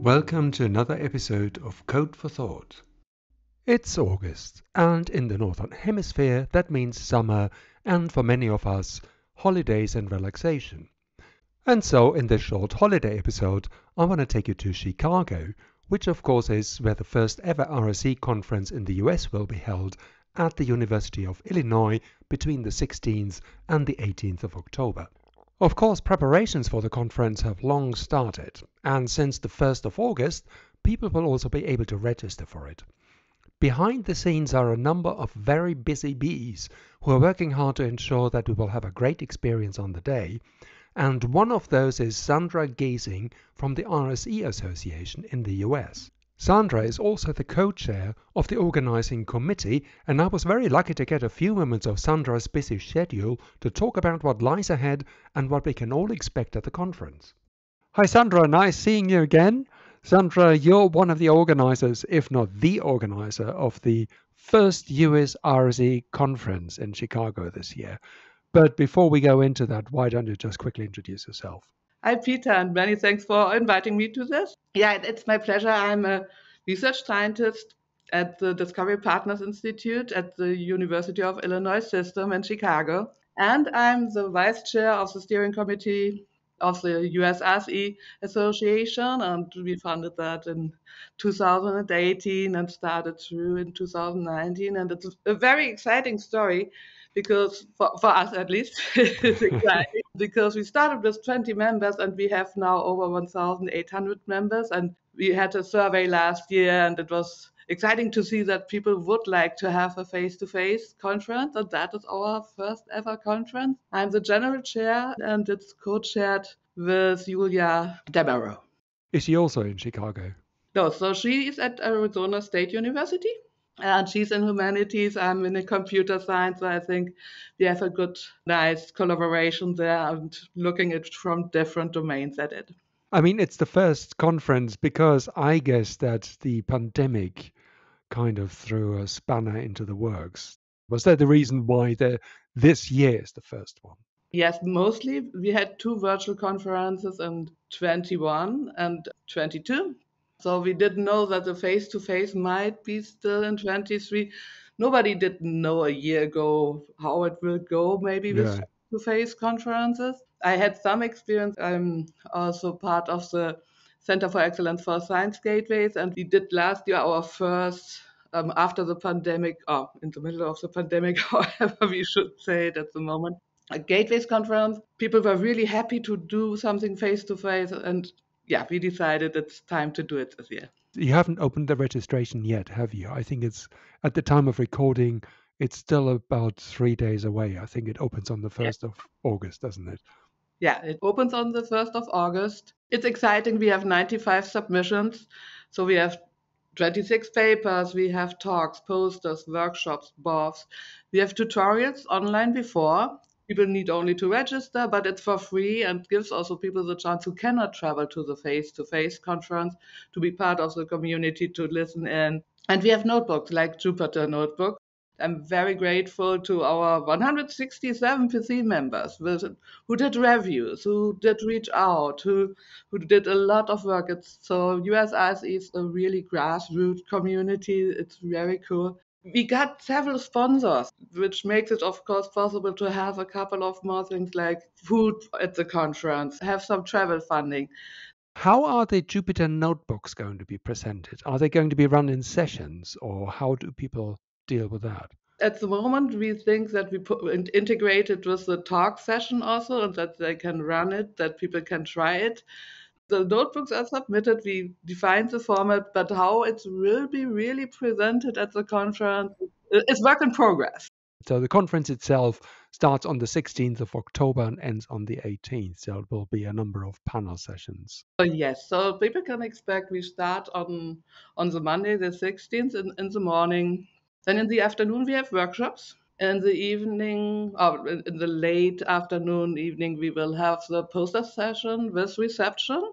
Welcome to another episode of Code for Thought. It's August, and in the Northern Hemisphere that means summer, and for many of us, holidays and relaxation. And so in this short holiday episode, I want to take you to Chicago, which of course is where the first ever RSE conference in the US will be held at the University of Illinois between the 16th and the 18th of October. Of course, preparations for the conference have long started, and since the 1st of August, people will also be able to register for it. Behind the scenes are a number of very busy bees who are working hard to ensure that we will have a great experience on the day, and one of those is Sandra Gesing from the RSE Association in the US. Sandra is also the co-chair of the organizing committee, and I was very lucky to get a few moments of Sandra's busy schedule to talk about what lies ahead and what we can all expect at the conference. Hi Sandra, nice seeing you again. Sandra, you're one of the organizers, if not the organizer, of the first US RSE conference in Chicago this year. But before we go into that, why don't you just quickly introduce yourself? Hi, Peter, and many thanks for inviting me to this. Yeah, it's my pleasure. I'm a research scientist at the Discovery Partners Institute at the University of Illinois System in Chicago. And I'm the vice chair of the steering committee of the US RSE Association. And we founded that in 2018 and started through in 2019. And it's a very exciting story because for us at least, it's exciting because we started with 20 members and we have now over 1,800 members. And we had a survey last year and it was exciting to see that people would like to have a face-to-face conference, and that is our first ever conference. I'm the general chair and it's co-chaired with Julia Demarrow. Is she also in Chicago? No, so she is at Arizona State University. And she's in humanities, I'm in computer science, so I think we have a good, nice collaboration there and looking at from different domains at it. I mean, it's the first conference because I guess that the pandemic kind of threw a spanner into the works. Was that the reason why this year is the first one? Yes, mostly we had two virtual conferences in 21 and 22. So we didn't know that the face-to-face might be still in 23. Nobody did know a year ago how it will go, maybe with face-to-face conferences. I had some experience. I'm also part of the Center for Excellence for Science Gateways, and we did last year our first, after the pandemic, or in the middle of the pandemic, however we should say it at the moment, a Gateways conference. People were really happy to do something face-to-face, and yeah, we decided it's time to do it this year. You haven't opened the registration yet, have you? I think it's, at the time of recording, it's still about 3 days away. I think it opens on the 1st of August, doesn't it? Yeah, it opens on the 1st of August. It's exciting. We have 95 submissions. So we have 26 papers, we have talks, posters, workshops, BOFs. We have tutorials online before. People need only to register, but it's for free and gives also people the chance who cannot travel to the face-to-face conference to be part of the community, to listen in. And we have notebooks like Jupyter Notebook. I'm very grateful to our 167 PC members who did reviews, who did reach out, who did a lot of work. So US RSE is a really grassroots community. It's very cool. We got several sponsors, which makes it, of course, possible to have a couple of more things like food at the conference, have some travel funding. How are the Jupyter notebooks going to be presented? Are they going to be run in sessions, or how do people deal with that? At the moment, we think that we integrate it with the talk session also, and that they can run it, that people can try it. The notebooks are submitted, we define the format, but how it will be really presented at the conference is work in progress. So the conference itself starts on the 16th of October and ends on the 18th. So it will be a number of panel sessions. Yes, so people can expect we start on the Monday, the 16th in the morning. Then in the afternoon, we have workshops. In the evening, or in the late afternoon, evening, we will have the poster session with reception.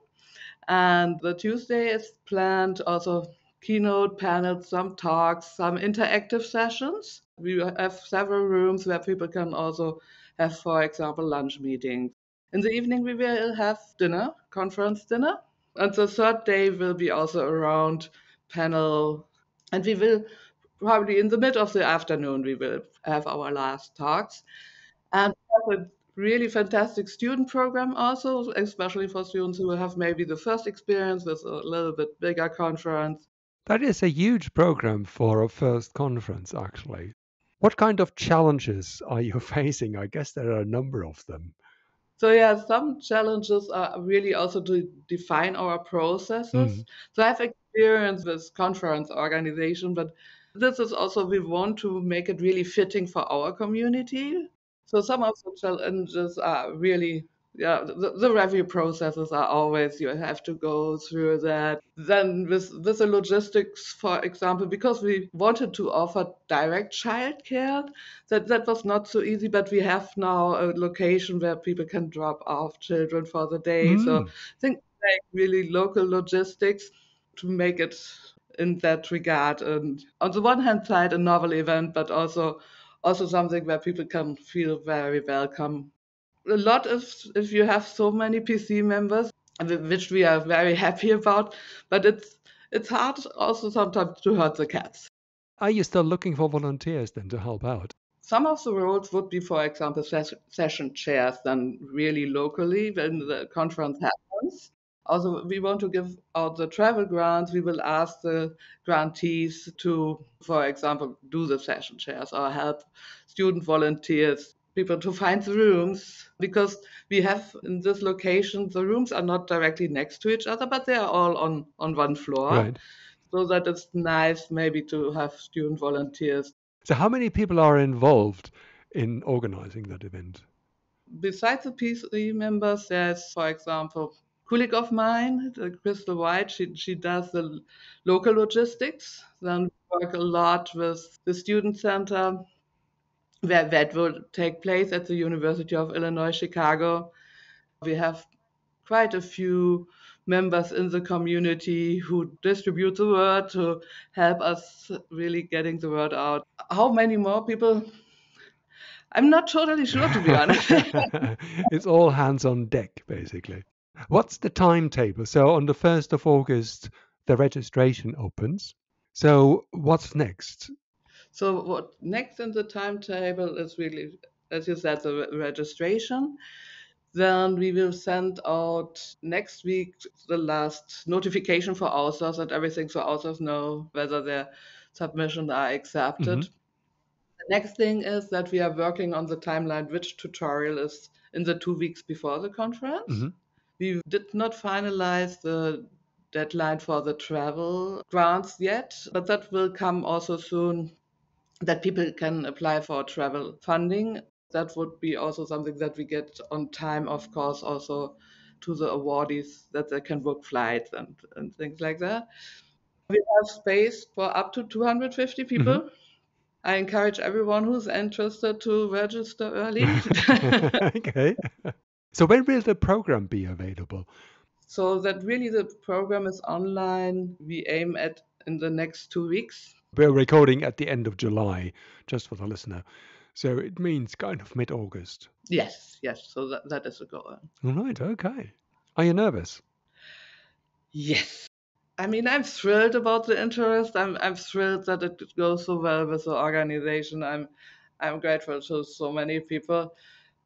And the Tuesday is planned also keynote panels, some talks, some interactive sessions. We have several rooms where people can also have, for example, lunch meetings. In the evening, we will have dinner, conference dinner. And the third day will be also around panel. And we will probably in the mid of the afternoon, we will have our last talks. And we have a really fantastic student program also, especially for students who have maybe the first experience with a little bit bigger conference. That is a huge program for a first conference, actually. What kind of challenges are you facing? I guess there are a number of them. So yeah, some challenges are really also to define our processes. Mm. So I have experience with conference organization, but this is also we want to make it really fitting for our community. So some of the challenges are really, yeah, the review processes are always you have to go through that. Then with the logistics, for example, because we wanted to offer direct childcare, that was not so easy. But we have now a location where people can drop off children for the day. So Mm. I think like really local logistics to make it in that regard. And on the one hand side, a novel event, but also something where people can feel very welcome. A lot if you have so many PC members, which we are very happy about, but it's hard also sometimes to hurt the cats. Are you still looking for volunteers then to help out? Some of the roles would be, for example, session chairs done really locally when the conference happens. Also, we want to give out the travel grants. We will ask the grantees to, for example, do the session chairs or help student volunteers, people to find the rooms. Because we have in this location, the rooms are not directly next to each other, but they are all on one floor. Right. So that it's nice maybe to have student volunteers. So, how many people are involved in organizing that event? Besides the PC members, there's, for example, colleague of mine, Crystal White. She does the local logistics. Then we work a lot with the student center, where that will take place at the University of Illinois, Chicago. We have quite a few members in the community who distribute the word to help us really getting the word out. How many more people? I'm not totally sure, to be honest. It's all hands on deck, basically. What's the timetable? So, on the 1st of August, the registration opens. So, what's next? So what next in the timetable is really, as you said, the registration. Then we will send out next week the last notification for authors and everything, so authors know whether their submissions are accepted. Hmm. The next thing is that we are working on the timeline, which tutorial is in the 2 weeks before the conference. Hmm. We did not finalize the deadline for the travel grants yet, but that will come also soon, that people can apply for travel funding. That would be also something that we get on time, of course, also to the awardees that they can book flights and things like that. We have space for up to 250 Hmm. people. I encourage everyone who's interested to register early. Okay. So, when will the program be available? So that really the program is online. We aim at in the next 2 weeks. We're recording at the end of July, just for the listener. So, it means kind of mid August. Yes, yes. So that is the goal. All right. Okay. Are you nervous? Yes. I mean, I'm thrilled about the interest. I'm thrilled that it goes so well with the organization. I'm grateful to so many people.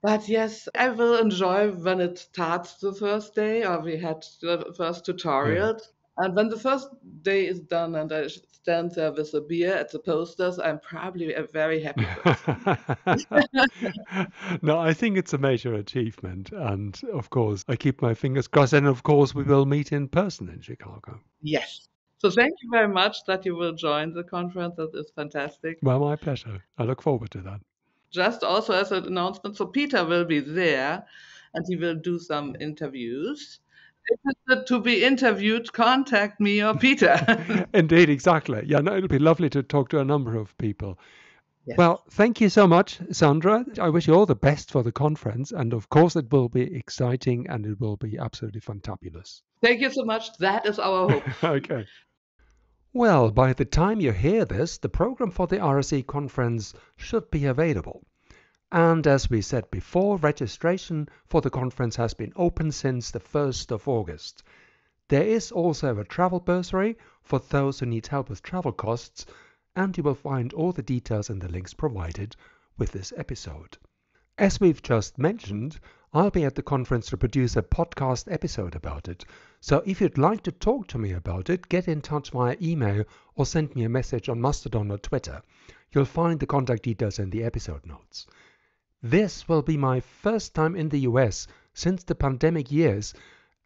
But yes, I will enjoy when it starts the first day, or we had the first Yeah. tutorial. And when the first day is done and I stand there with a beer at the posters, I'm probably a very happy person. No, I think it's a major achievement. And of course, I keep my fingers crossed. And of course, we will meet in person in Chicago. Yes. So thank you very much that you will join the conference. That is fantastic. Well, my pleasure. I look forward to that. Just also as an announcement, so Peter will be there and he will do some interviews. If interested to be interviewed, contact me or Peter. Indeed, exactly. Yeah, no, it'll be lovely to talk to a number of people. Yes. Well, thank you so much, Sandra. I wish you all the best for the conference. And of course, it will be exciting and it will be absolutely fantabulous. Thank you so much. That is our hope. Okay. Well, by the time you hear this, the program for the RSE conference should be available. And as we said before, registration for the conference has been open since the 1st of August. There is also a travel bursary for those who need help with travel costs, and you will find all the details in the links provided with this episode. As we've just mentioned, I'll be at the conference to produce a podcast episode about it. So if you'd like to talk to me about it, get in touch via email or send me a message on Mastodon or Twitter. You'll find the contact details in the episode notes. This will be my first time in the US since the pandemic years,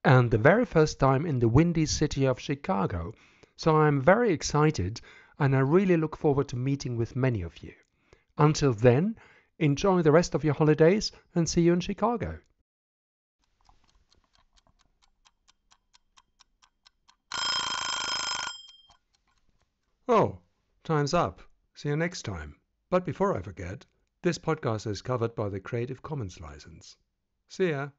and the very first time in the windy city of Chicago. So I'm very excited, and I really look forward to meeting with many of you. Until then, enjoy the rest of your holidays and see you in Chicago. Oh, time's up. See you next time. But before I forget, this podcast is covered by the Creative Commons license. See ya.